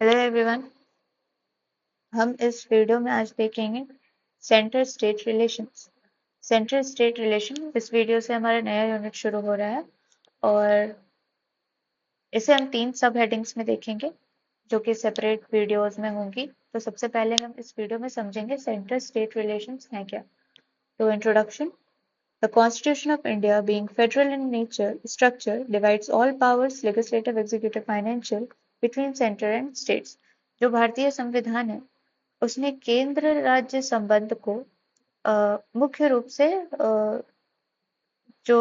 Hello everyone, हम इस video में आज देखेंगे centre state relations. Centre state relation, इस वीडियो से हमारा नया यूनिट शुरू हो रहा है और इसे हम 3 सब हेडिंग्स में देखेंगे जो कि सेपरेट वीडियोस में होंगी। तो सबसे पहले हम इस वीडियो में समझेंगे सेंटर स्टेट रिलेशंस हैं क्या। तो introduction. The Constitution of India, being federal in nature, structure divides all powers, legislative, executive, financial, between center and states. जो भारतीय संविधान है उसने केंद्र राज्य संबंध को मुख्य रूप से जो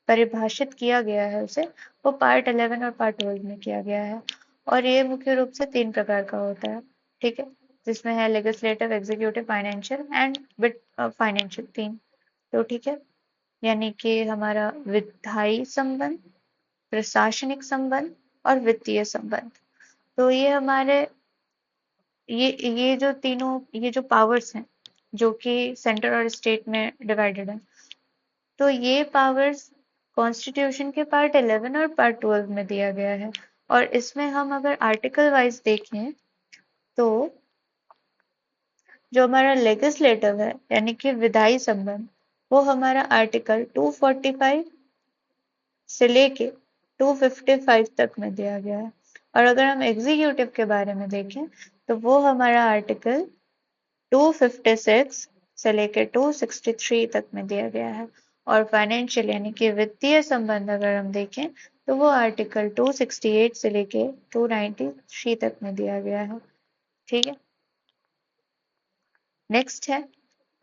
परिभाषित किया गया है उसे वो पार्ट 11 और पार्ट 12 में किया गया है और ये मुख्य रूप से 3 प्रकार का होता है। ठीक है, जिसमें है legislative, executive, financial and financial 3। तो ठीक है, यानी कि हमारा विधायी संबंध, प्रशासनिक संबंध और वित्तीय संबंध। तो ये हमारे ये जो तीनों ये जो पावर्स हैं जो कि सेंटर और स्टेट में डिवाइडेड है, तो ये पावर्स कॉन्स्टिट्यूशन के पार्ट 11 और पार्ट 12 में दिया गया है। और इसमें हम अगर आर्टिकल वाइज देखें तो जो हमारा लेजिस्लेटिव है यानी कि विधायी संबंध, वो हमारा आर्टिकल 245 से लेके 255 तक में दिया गया है। और अगर हम एग्जीक्यूटिव के बारे में देखें तो वो हमारा आर्टिकल 256 से लेकर 263 तक में दिया गया है। और फाइनेंशियल यानी कि वित्तीय संबंध अगर हम देखें तो वो आर्टिकल 268 से लेके 293 तक में दिया गया है। ठीक है, नेक्स्ट है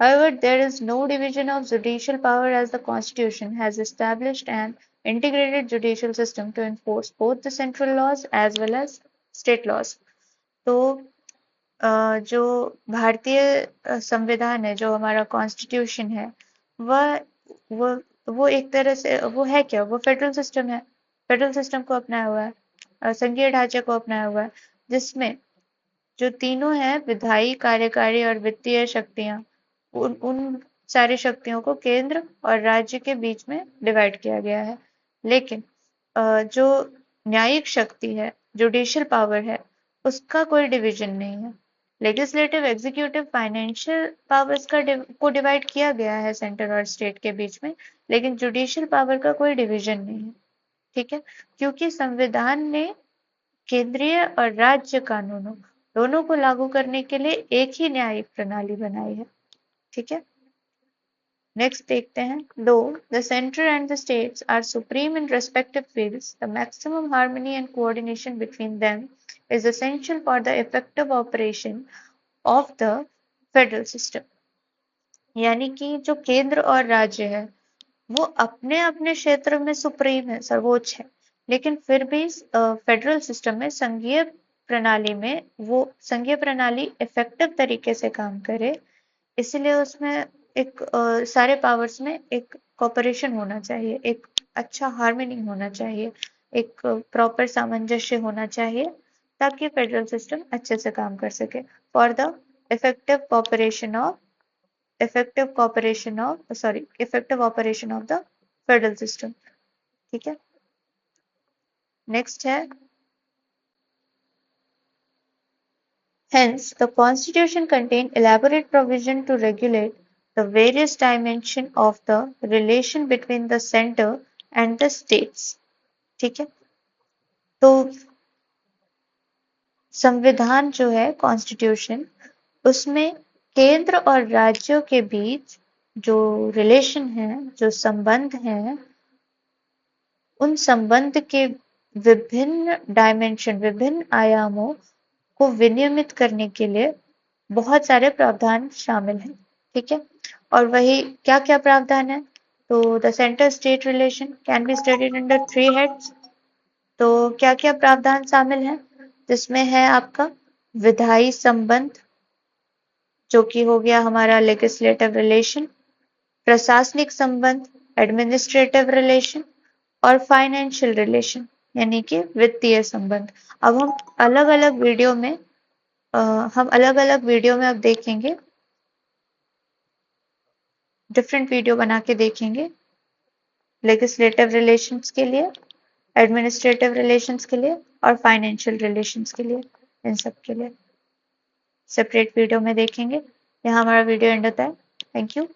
However, there is no division of judicial power as the Constitution has established an integrated judicial system to enforce both the central laws as well as state laws. तो जो भारतीय संविधान है, जो हमारा कॉन्स्टिट्यूशन है, वह वो वो एक तरह से वो है क्या, वो फेडरल सिस्टम है। फेडरल सिस्टम को अपनाया हुआ है, संघीय ढांचे को अपनाया हुआ है, जिसमें जो तीनों हैं विधायी, कार्यकारी और वित्तीय शक्तियां, उन सारी शक्तियों को केंद्र और राज्य के बीच में डिवाइड किया गया है। लेकिन जो न्यायिक शक्ति है, जुडिशियल पावर है, उसका कोई डिवीजन नहीं है। लेजिस्लेटिव, एग्जीक्यूटिव, फाइनेंशियल पावर्स को डिवाइड किया गया है सेंटर और स्टेट के बीच में, लेकिन जुडिशियल पावर का कोई डिवीजन नहीं है। ठीक है, क्योंकि संविधान ने केंद्रीय और राज्य कानूनों दोनों को लागू करने के लिए एक ही न्यायिक प्रणाली बनाई है। ठीक है, नेक्स्ट देखते हैं। Though the center and the states are supreme in respective fields, the maximum harmony and coordination between them is essential for the effective operation of the federal system. यानी कि जो केंद्र और राज्य है वो अपने अपने क्षेत्र में सुप्रीम है, सर्वोच्च है, लेकिन फिर भी फेडरल सिस्टम में, संघीय प्रणाली में, वो संघीय प्रणाली इफेक्टिव तरीके से काम करे, इसलिए उसमें एक सारे पावर्स में एक कॉपरेशन होना चाहिए, एक अच्छा हार्मनी होना चाहिए, एक प्रॉपर सामंजस्य होना चाहिए, ताकि फेडरल सिस्टम अच्छे से काम कर सके for the effective cooperation of effective operation of the federal system. ठीक है, नेक्स्ट है Hence, the Constitution contained elaborate provision to regulate the various dimensions of the relation between the center and the states. ठीक है, तो संविधान जो है constitution, उसमें केंद्र और राज्यों के बीच जो रिलेशन है, जो संबंध है, उन संबंध के विभिन्न डायमेंशन, विभिन्न आयामों को विनियमित करने के लिए बहुत सारे प्रावधान शामिल हैं। ठीक है, और वही क्या क्या प्रावधान है, तो the centre state relation can be studied under 3 heads. तो क्या क्या प्रावधान शामिल हैं, जिसमें है आपका विधायी संबंध, जो कि हो गया हमारा लेजिस्लेटिव रिलेशन, प्रशासनिक संबंध, एडमिनिस्ट्रेटिव रिलेशन, और फाइनेंशियल रिलेशन यानी कि वित्तीय संबंध। अब हम अलग अलग वीडियो में अब देखेंगे, डिफरेंट वीडियो बना के देखेंगे लेजिस्लेटिव रिलेशंस के लिए, एडमिनिस्ट्रेटिव रिलेशंस के लिए और फाइनेंशियल रिलेशंस के लिए, इन सब के लिए सेपरेट वीडियो में देखेंगे। यहाँ हमारा वीडियो एंड होता है। Thank you.